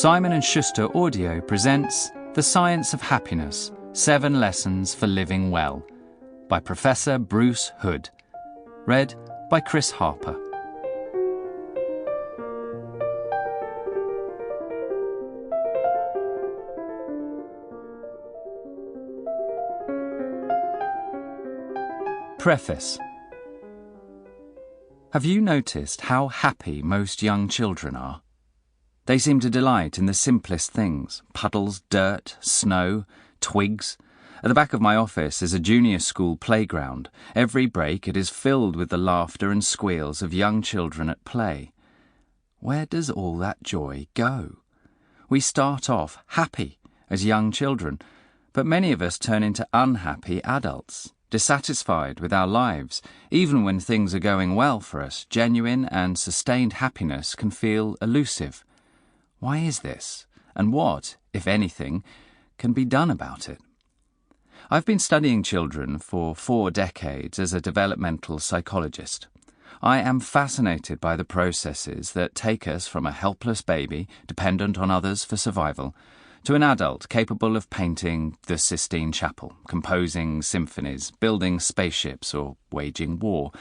Simon & Schuster Audio presents The Science of Happiness, 7 Lessons for Living Well, by Professor Bruce Hood. Read by Chris Harper. Preface. Have you noticed how happy most young children are? They seem to delight in the simplest things: puddles, dirt, snow, twigs. At the back of my office is a junior school playground. Every break it is filled with the laughter and squeals of young children at play. Where does all that joy go? We start off happy as young children, but many of us turn into unhappy adults, dissatisfied with our lives. Even when things are going well for us, genuine and sustained happiness can feel elusive. Why is this? And what, if anything, can be done about it? I've been studying children for 4 decades as a developmental psychologist. I am fascinated by the processes that take us from a helpless baby, dependent on others for survival, to an adult capable of painting the Sistine Chapel, composing symphonies, building spaceships, or waging war.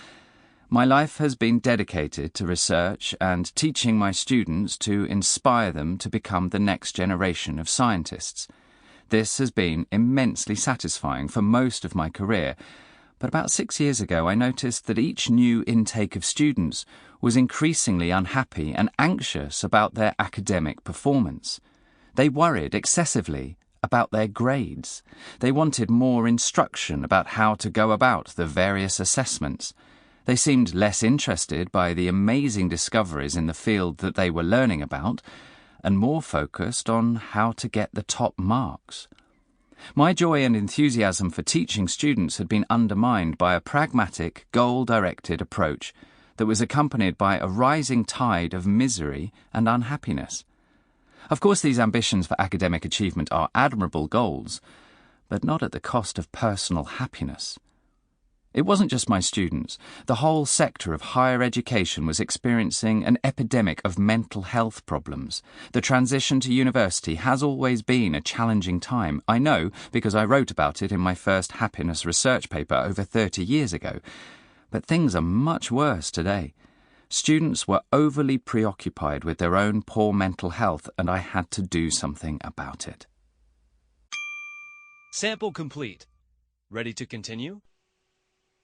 My life has been dedicated to research and teaching my students to inspire them to become the next generation of scientists. This has been immensely satisfying for most of my career, but about 6 years ago I noticed that each new intake of students was increasingly unhappy and anxious about their academic performance. They worried excessively about their grades. They wanted more instruction about how to go about the various assessments. They seemed less interested by the amazing discoveries in the field that they were learning about, and more focused on how to get the top marks. My joy and enthusiasm for teaching students had been undermined by a pragmatic, goal-directed approach that was accompanied by a rising tide of misery and unhappiness. Of course, these ambitions for academic achievement are admirable goals, but not at the cost of personal happiness. It wasn't just my students. The whole sector of higher education was experiencing an epidemic of mental health problems. The transition to university has always been a challenging time. I know because I wrote about it in my first happiness research paper over 30 years ago. But things are much worse today. Students were overly preoccupied with their own poor mental health, and I had to do something about it. Sample complete. Ready to continue?